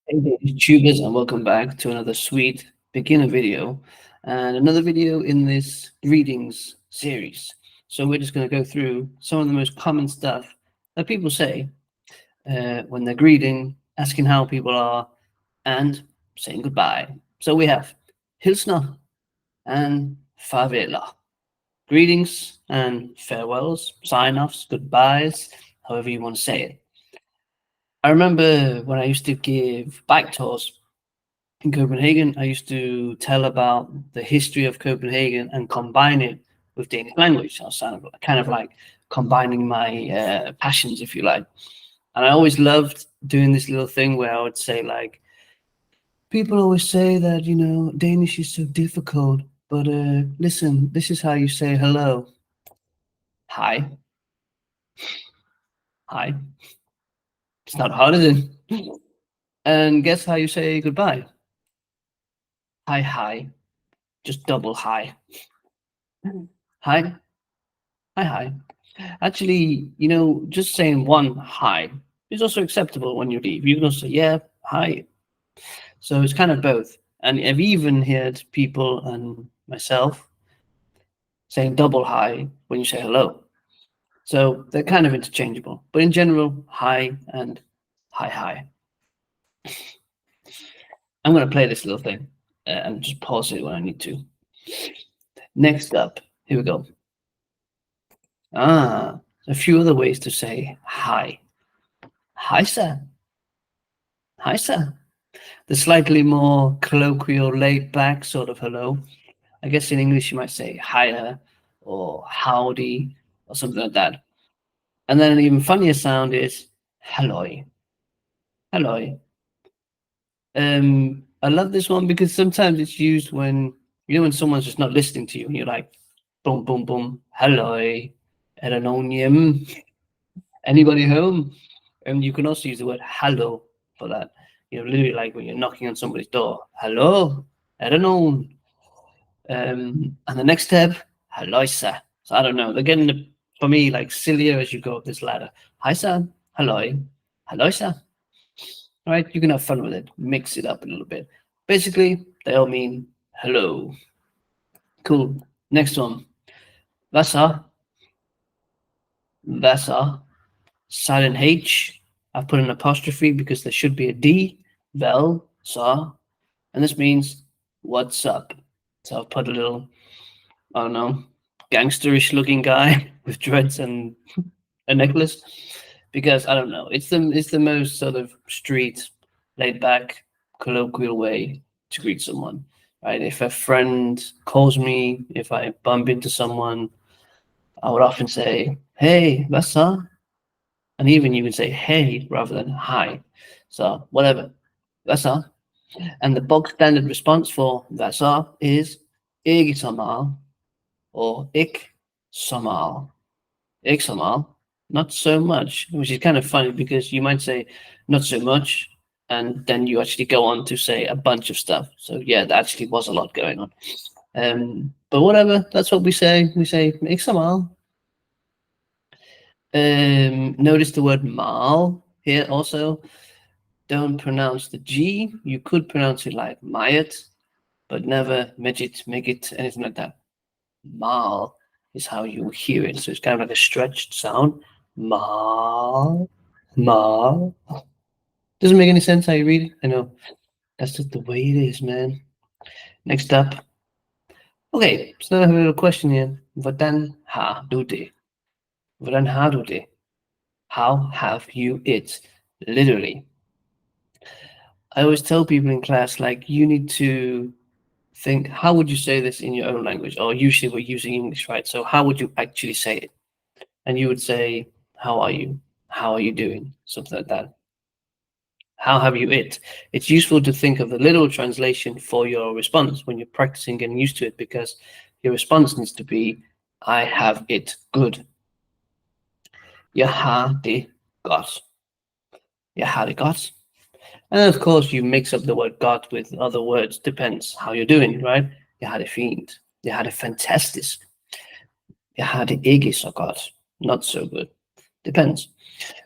Hey there, YouTubers, and welcome back to another sweet beginner video and another video in this greetings series. So we're just going to go through some of the most common stuff that people say when they're greeting, asking how people are, and saying goodbye. So we have Hilsner and Farvel. Greetings and farewells, sign-offs, goodbyes, however you want to say it. I remember when I used to give bike tours in Copenhagen, I used to tell about the history of Copenhagen and combine it with Danish language. I was kind of like combining my passions, if you like. And I always loved doing this little thing where I would say, like, people always say that, Danish is so difficult, but listen, this is how you say hello. Hi. Hi. It's not hard, is it? And guess how you say goodbye? Hi, hi. Just double hi. Hi. Hi, hi. Actually, just saying one hi is also acceptable when you leave. You can also say, yeah, hi. So it's kind of both. And I've even heard people and myself saying double hi when you say hello. So they're kind of interchangeable. But in general, hi and hi, hi. I'm going to play this little thing and just pause it when I need to. Next up, here we go. A few other ways to say hi. Hi, sir. Hi, sir. The slightly more colloquial, laid back sort of hello. I guess in English you might say hiya or howdy or something like that. And then an even funnier sound is hello. Hello. I love this one because sometimes it's used when when someone's just not listening to you and you're like boom boom boom hello Eranonium. Anybody home? And you can also use the word hello for that. Literally like when you're knocking on somebody's door. Hello, Eranon. And the next step, hello, sir. So I don't know. They're getting, for me, like sillier as you go up this ladder. Hi, sir. Hello. Hello, sir. All right, you can have fun with it. Mix it up a little bit. Basically, they all mean hello. Cool. Next one. Vasa. Vasa. Silent H. I've put an apostrophe because there should be a D. Vel. Sa. And this means what's up. So I've put a little, I don't know, gangsterish looking guy with dreads and a necklace because I don't know. It's the most sort of street, laid back, colloquial way to greet someone. Right? If a friend calls me, if I bump into someone, I would often say, "Hey, what's up?" And even you can say "Hey" rather than "Hi." So whatever, that's all. And the bog standard response for that's all is "Ik somal" or "Ik somal." XML, not so much, which is kind of funny because you might say not so much, and then you actually go on to say a bunch of stuff. So yeah, there actually was a lot going on. But whatever, that's what we say. We say XML. Notice the word mal here also. Don't pronounce the G. You could pronounce it like Mayat, but never Megit, Megit, anything like that. Mal is how you hear it. So it's kind of like a stretched sound. Mal, mal. Doesn't make any sense how you read it. I know. That's just the way it is, man. Next up. Okay, so now I have a little question here. Hvordan har du det? Hvordan har du det? How have you it? Literally. I always tell people in class, like, you need to think, how would you say this in your own language? Or usually we're using English, right? So how would you actually say it? And you would say, how are you? How are you doing? Something like that. How have you it? It's useful to think of the literal translation for your response when you're practicing getting used to it because your response needs to be, I have it good. Jeg har det godt. Jeg har det godt. And of course, you mix up the word "got" with other words. Depends how you're doing, right? Jeg har det fint. Jeg har det fantastisk. Jeg har det ikke så godt. Not so good. Depends.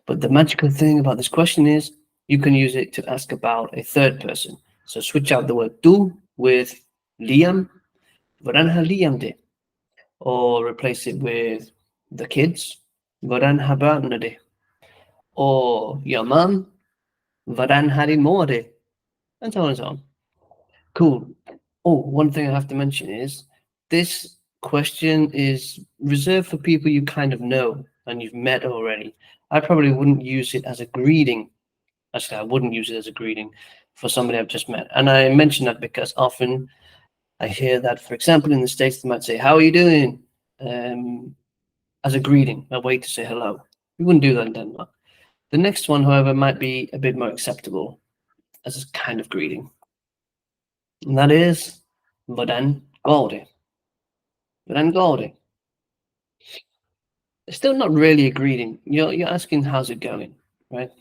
But the magical thing about this question is you can use it to ask about a third person. So switch out the word du with Liam. Hvordan har Liam det? Or replace it with the kids. Hvordan har børnene det? Or your mom. Hvordan har din mor det? And so on and so on. Cool. Oh, one thing I have to mention is this question is reserved for people you kind of know and you've met already. I probably wouldn't use it as a greeting. Actually, I wouldn't use it as a greeting for somebody I've just met. And I mention that because often I hear that, for example, in the States, they might say, "How are you doing?" As a greeting, a way to say hello. We wouldn't do that in Denmark. The next one, however, might be a bit more acceptable as a kind of greeting. And that is, Hvordan går det? Hvordan går det? It's still not really a greeting. You're asking, how's it going, right?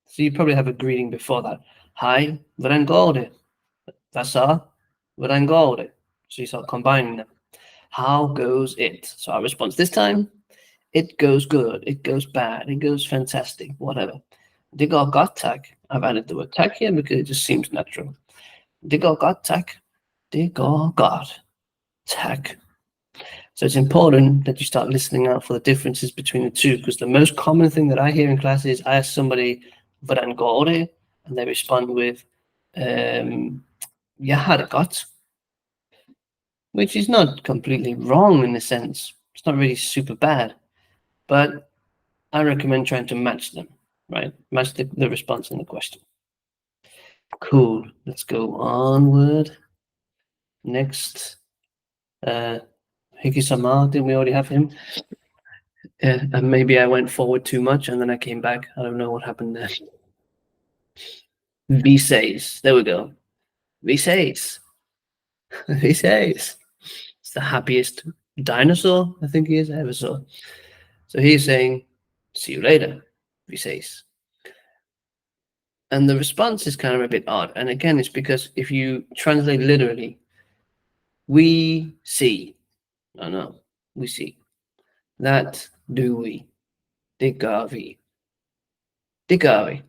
So you probably have a greeting before that. Hi, hvordan går det? Hvad så? Hvordan går det? So you start combining them. How goes it? So our response this time, it goes good, it goes bad, it goes fantastic, whatever. Det går godt, tak. I've added the word tak here because it just seems natural. Det går godt, tak. Det går godt, tak. So it's important that you start listening out for the differences between the two, because the most common thing that I hear in class is I ask somebody, hvordan går det? And they respond with, jeg har det godt. Which is not completely wrong in a sense. It's not really super bad. But I recommend trying to match them, right? Match the response and the question. Cool. Let's go onward. Next. Hiki Samar, didn't we already have him? And maybe I went forward too much and then I came back. I don't know what happened there. V6. There we go. V6. V6. It's the happiest dinosaur I think he is I ever saw. So he's saying, see you later, V6. And the response is kind of a bit odd. And again, it's because if you translate literally, we see. Oh no, we see. That do we. Det gør vi. Det gør vi.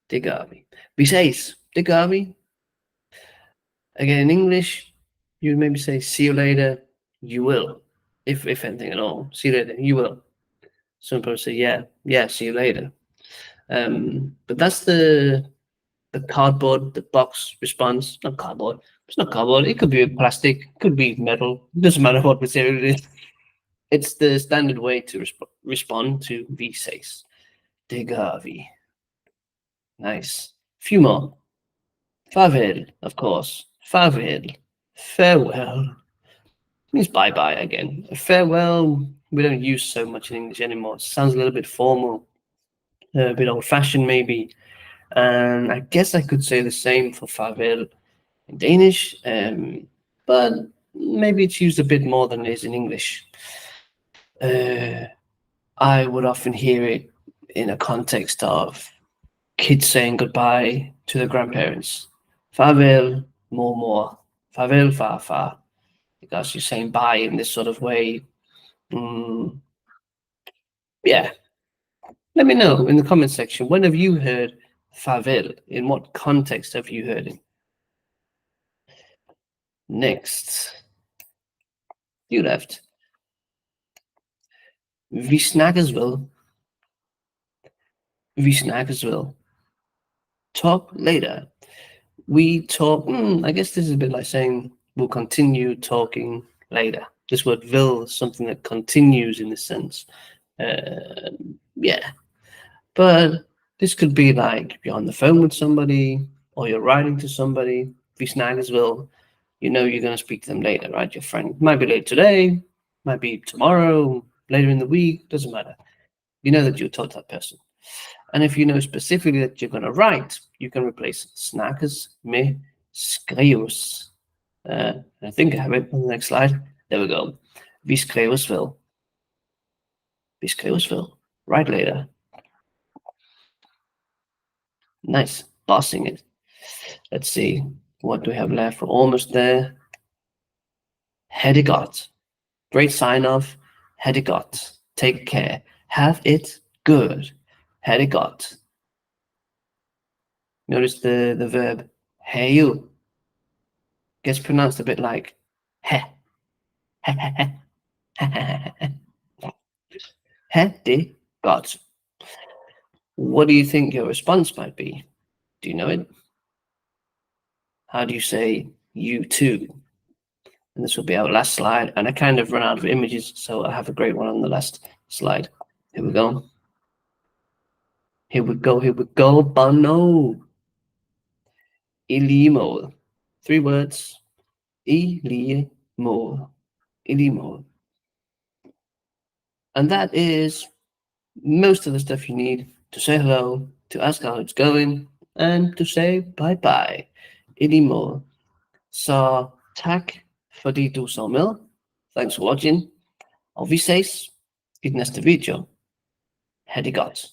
Det gør vi. Vi ses. Det gør vi. Again, in English, you maybe say, see you later, you will. If anything at all. See you later, you will. Some people say, yeah, see you later. But that's the cardboard, the box response. Not cardboard. It's not cardboard. It could be plastic. It could be metal. It doesn't matter what material it is. It's the standard way to respond to V6. Det gør vi. Nice. Few more. Farvel, of course. Farvel. Farewell. Means bye-bye again. Farewell, we don't use so much in English anymore. It sounds a little bit formal, a bit old-fashioned maybe. And I guess I could say the same for farvel in Danish, but maybe it's used a bit more than it is in English. I would often hear it in a context of kids saying goodbye to their grandparents. Farvel, mor. Farvel, far. Because you're saying bye in this sort of way. Yeah. Let me know in the comment section. When have you heard farvel? In what context have you heard it? Next. You left. Vi snakkes vel. Vi snakkes vel. Talk later. We talk. I guess this is a bit like saying we'll continue talking later. This word will is something that continues in this sense. Yeah. But this could be like you're on the phone with somebody or you're writing to somebody. Vi snakkes vel. You know you're going to speak to them later, right? Your friend might be late today, might be tomorrow, later in the week, doesn't matter. You know that you'll talk to that person. And if you know specifically that you're going to write, you can replace snakkes med skrives. I think I have it on the next slide. There we go. Vi skrives vel. Vi skrives vel. Write later. Nice. Bossing it. Let's see. What do we have left? We're almost there. Ha det godt. Great sign off. Ha det godt. Take care. Have it good. Ha det godt. Notice the verb hail gets pronounced a bit like he. Det godt. What do you think your response might be? Do you know it? How do you say you too? And this will be our last slide. And I kind of run out of images, so I have a great one on the last slide. Here we go. Here we go. Here we go. Bono. I lige måde. 3 words. I lige måde. I lige måde. And that is most of the stuff you need to say hello, to ask how it's going, and to say bye-bye. I lige måde. Så tak, fordi du så med. Thanks for watching. Og vi ses i den næste video. Ha' det godt.